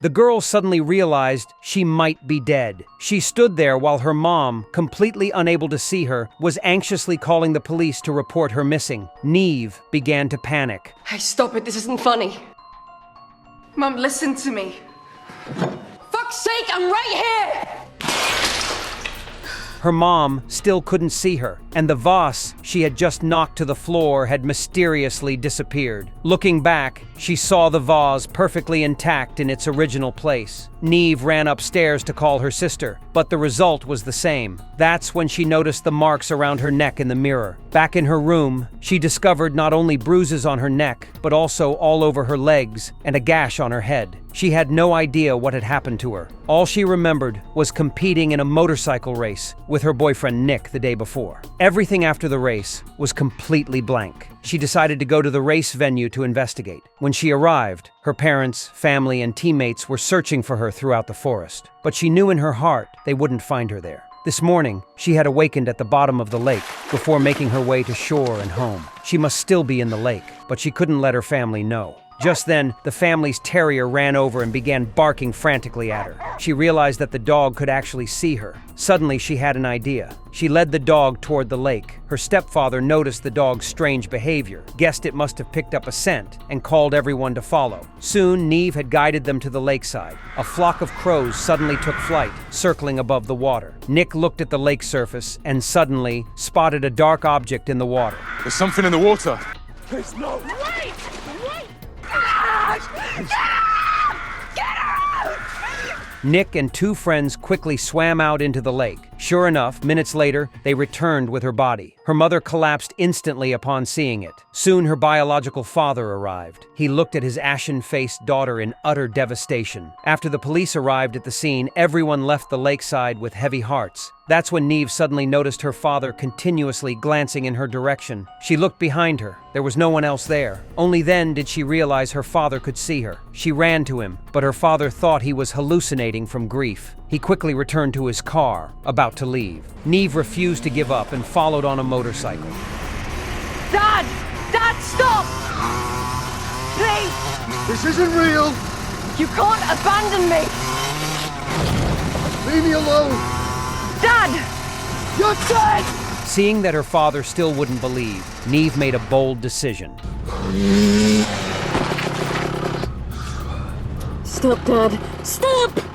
The girl suddenly realized she might be dead. She stood there while her mom, completely unable to see her, was anxiously calling the police to report her missing. Neve began to panic. Hey, stop it. This isn't funny. Mum, listen to me. Fuck's sake, I'm right here! Her mom still couldn't see her, and the vase she had just knocked to the floor had mysteriously disappeared. Looking back, she saw the vase perfectly intact in its original place. Neve ran upstairs to call her sister, but the result was the same. That's when she noticed the marks around her neck in the mirror. Back in her room, she discovered not only bruises on her neck, but also all over her legs and a gash on her head. She had no idea what had happened to her. All she remembered was competing in a motorcycle race with her boyfriend Nick the day before. Everything after the race was completely blank. She decided to go to the race venue to investigate. When she arrived, her parents, family, and teammates were searching for her throughout the forest. But she knew in her heart they wouldn't find her there. This morning, she had awakened at the bottom of the lake before making her way to shore and home. She must still be in the lake, but she couldn't let her family know. Just then, the family's terrier ran over and began barking frantically at her. She realized that the dog could actually see her. Suddenly, she had an idea. She led the dog toward the lake. Her stepfather noticed the dog's strange behavior, guessed it must have picked up a scent, and called everyone to follow. Soon, Neve had guided them to the lakeside. A flock of crows suddenly took flight, circling above the water. Nick looked at the lake surface and suddenly spotted a dark object in the water. There's something in the water. There's no... Wait! Get out! Get out! Nick and two friends quickly swam out into the lake. Sure enough, minutes later, they returned with her body. Her mother collapsed instantly upon seeing it. Soon her biological father arrived. He looked at his ashen-faced daughter in utter devastation. After the police arrived at the scene, everyone left the lakeside with heavy hearts. That's when Neve suddenly noticed her father continuously glancing in her direction. She looked behind her. There was no one else there. Only then did she realize her father could see her. She ran to him, but her father thought he was hallucinating from grief. He quickly returned to his car, about to leave. Neve refused to give up and followed on a motorcycle. Dad! Dad, stop! Please! This isn't real! You can't abandon me! Leave me alone! Dad! You're dead! Seeing that her father still wouldn't believe, Neve made a bold decision. Stop, Dad! Stop!